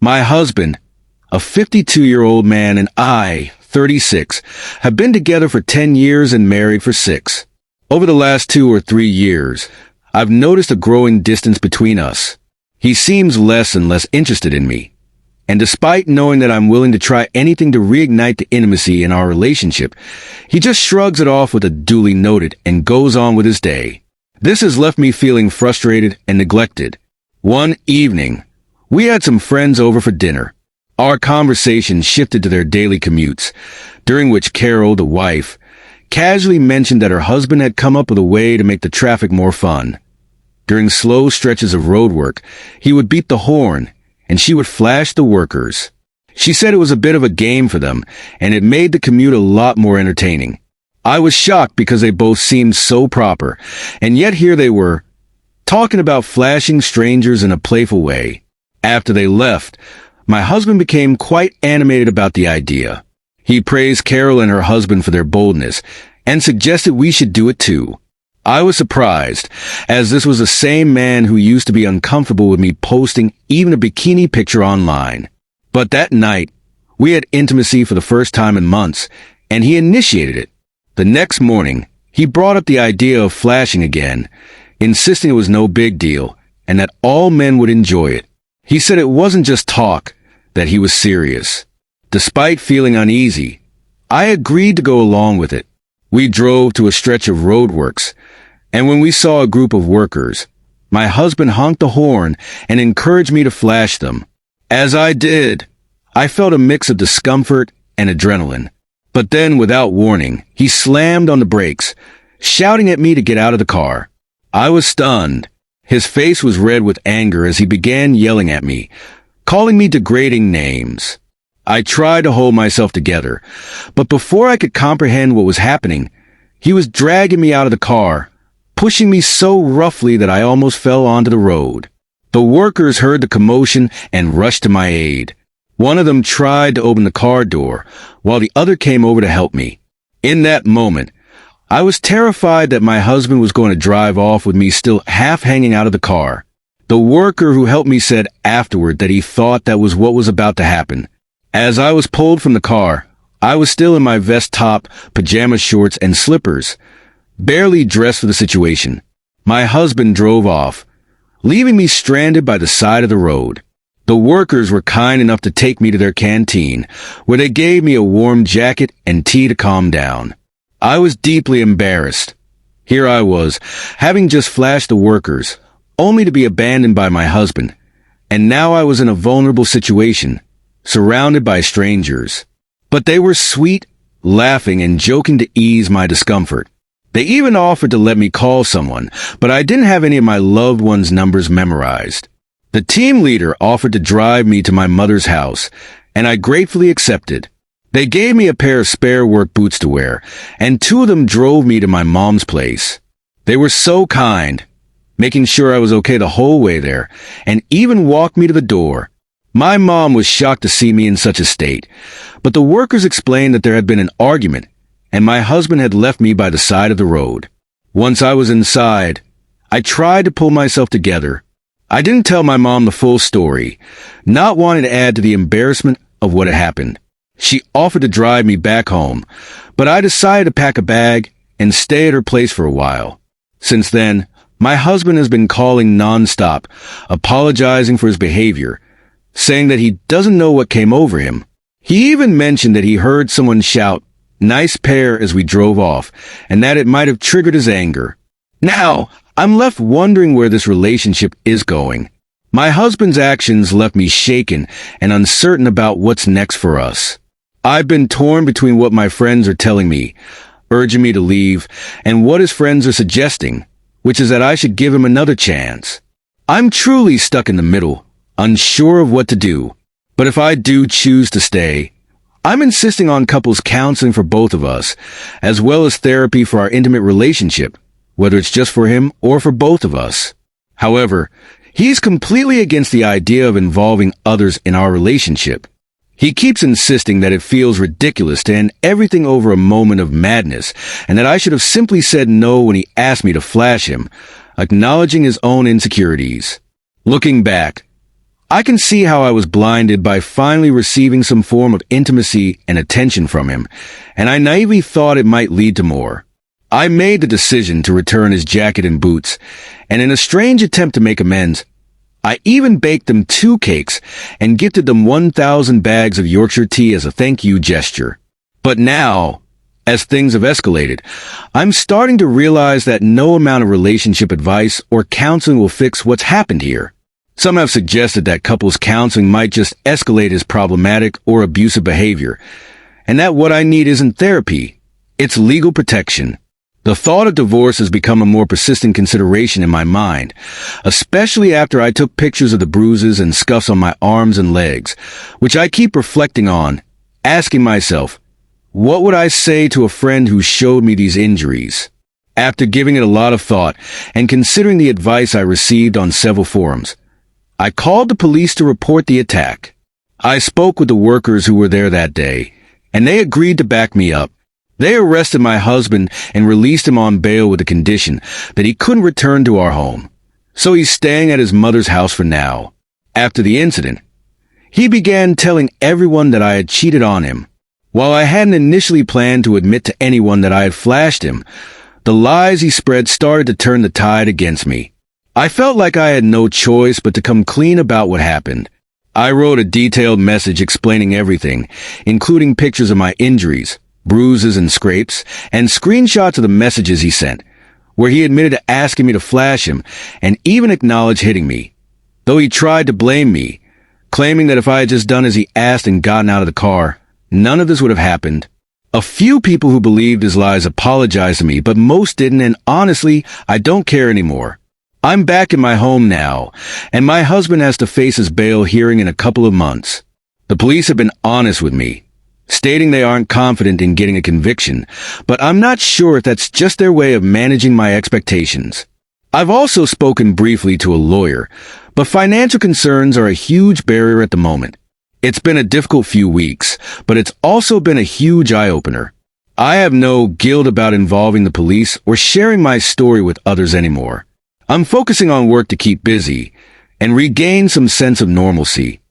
My husband, a 52-year-old man, and I, 36, have been together for 10 years and married for 6. Over the last 2 or 3 years, I've noticed a growing distance between us. He seems less and less interested in me. And despite knowing that I'm willing to try anything to reignite the intimacy in our relationship, he just shrugs it off with a duly noted and goes on with his day. This has left me feeling frustrated and neglected. One evening, we had some friends over for dinner. Our conversation shifted to their daily commutes, during which Carol, the wife, casually mentioned that her husband had come up with a way to make the traffic more fun. During slow stretches of road work, he would beat the horn, and she would flash the workers. She said it was a bit of a game for them, and it made the commute a lot more entertaining. I was shocked because they both seemed so proper, and yet here they were, talking about flashing strangers in a playful way. After they left, my husband became quite animated about the idea. He praised Carol and her husband for their boldness, and suggested we should do it too. I was surprised, as this was the same man who used to be uncomfortable with me posting even a bikini picture online. But that night, we had intimacy for the first time in months, and he initiated it. The next morning, he brought up the idea of flashing again, insisting it was no big deal, and that all men would enjoy it. He said it wasn't just talk, that he was serious. Despite feeling uneasy, I agreed to go along with it. We drove to a stretch of roadworks, and when we saw a group of workers, my husband honked the horn and encouraged me to flash them. As I did, I felt a mix of discomfort and adrenaline. But then, without warning, he slammed on the brakes, shouting at me to get out of the car. I was stunned. His face was red with anger as he began yelling at me, calling me degrading names. I tried to hold myself together, but before I could comprehend what was happening, he was dragging me out of the car, pushing me so roughly that I almost fell onto the road. The workers heard the commotion and rushed to my aid. One of them tried to open the car door, while the other came over to help me. In that moment, I was terrified that my husband was going to drive off with me still half hanging out of the car. The worker who helped me said afterward that he thought that was what was about to happen. As I was pulled from the car, I was still in my vest top, pajama shorts, and slippers, barely dressed for the situation. My husband drove off, leaving me stranded by the side of the road. The workers were kind enough to take me to their canteen, where they gave me a warm jacket and tea to calm down. I was deeply embarrassed. Here I was, having just flashed the workers, only to be abandoned by my husband, and now I was in a vulnerable situation, surrounded by strangers. But they were sweet, laughing and joking to ease my discomfort. They even offered to let me call someone, but I didn't have any of my loved ones' numbers memorized. The team leader offered to drive me to my mother's house, and I gratefully accepted. They gave me a pair of spare work boots to wear, and 2 of them drove me to my mom's place. They were so kind, making sure I was okay the whole way there, and even walked me to the door. My mom was shocked to see me in such a state, but the workers explained that there had been an argument, and my husband had left me by the side of the road. Once I was inside, I tried to pull myself together. I didn't tell my mom the full story, not wanting to add to the embarrassment of what had happened. She offered to drive me back home, but I decided to pack a bag and stay at her place for a while. Since then, my husband has been calling nonstop, apologizing for his behavior, saying that he doesn't know what came over him. He even mentioned that he heard someone shout, "Nice pair," as we drove off, and that it might have triggered his anger. Now, I'm left wondering where this relationship is going. My husband's actions left me shaken and uncertain about what's next for us. I've been torn between what my friends are telling me, urging me to leave, and what his friends are suggesting, which is that I should give him another chance. I'm truly stuck in the middle, unsure of what to do. But if I do choose to stay, I'm insisting on couples counseling for both of us, as well as therapy for our intimate relationship, whether it's just for him or for both of us. However, he's completely against the idea of involving others in our relationship. He keeps insisting that it feels ridiculous to end everything over a moment of madness, and that I should have simply said no when he asked me to flash him, acknowledging his own insecurities. Looking back, I can see how I was blinded by finally receiving some form of intimacy and attention from him, and I naively thought it might lead to more. I made the decision to return his jacket and boots, and in a strange attempt to make amends, I even baked them 2 cakes and gifted them 1,000 bags of Yorkshire tea as a thank you gesture. But now, as things have escalated, I'm starting to realize that no amount of relationship advice or counseling will fix what's happened here. Some have suggested that couples counseling might just escalate his problematic or abusive behavior, and that what I need isn't therapy, it's legal protection. The thought of divorce has become a more persistent consideration in my mind, especially after I took pictures of the bruises and scuffs on my arms and legs, which I keep reflecting on, asking myself, what would I say to a friend who showed me these injuries? After giving it a lot of thought and considering the advice I received on several forums, I called the police to report the attack. I spoke with the workers who were there that day, and they agreed to back me up. They arrested my husband and released him on bail with the condition that he couldn't return to our home. So he's staying at his mother's house for now. After the incident, he began telling everyone that I had cheated on him. While I hadn't initially planned to admit to anyone that I had flashed him, the lies he spread started to turn the tide against me. I felt like I had no choice but to come clean about what happened. I wrote a detailed message explaining everything, including pictures of my injuries, bruises and scrapes, and screenshots of the messages he sent, where he admitted to asking me to flash him and even acknowledged hitting me, though he tried to blame me, claiming that if I had just done as he asked and gotten out of the car, none of this would have happened. A few people who believed his lies apologized to me, but most didn't, and honestly, I don't care anymore. I'm back in my home now, and my husband has to face his bail hearing in a couple of months. The police have been honest with me, stating they aren't confident in getting a conviction, but I'm not sure if that's just their way of managing my expectations. I've also spoken briefly to a lawyer, but financial concerns are a huge barrier at the moment. It's been a difficult few weeks, but it's also been a huge eye-opener. I have no guilt about involving the police or sharing my story with others anymore. I'm focusing on work to keep busy and regain some sense of normalcy.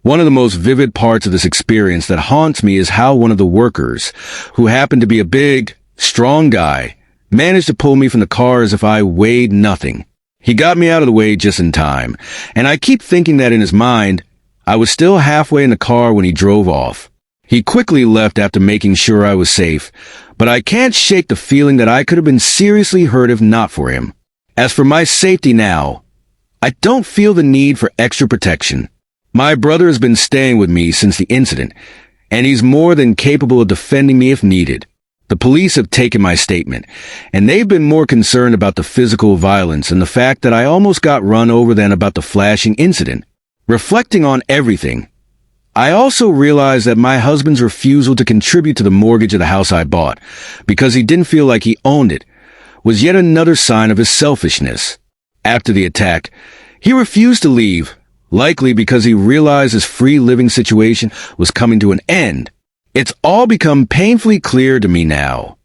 One of the most vivid parts of this experience that haunts me is how one of the workers, who happened to be a big, strong guy, managed to pull me from the car as if I weighed nothing. He got me out of the way just in time, and I keep thinking that in his mind, I was still halfway in the car when he drove off. He quickly left after making sure I was safe, but I can't shake the feeling that I could have been seriously hurt if not for him. As for my safety now, I don't feel the need for extra protection. My brother has been staying with me since the incident, and he's more than capable of defending me if needed. The police have taken my statement, and they've been more concerned about the physical violence and the fact that I almost got run over than about the flashing incident. Reflecting on everything, I also realized that my husband's refusal to contribute to the mortgage of the house I bought, because he didn't feel like he owned it, was yet another sign of his selfishness. After the attack, he refused to leave, likely because he realized his free living situation was coming to an end. It's all become painfully clear to me now.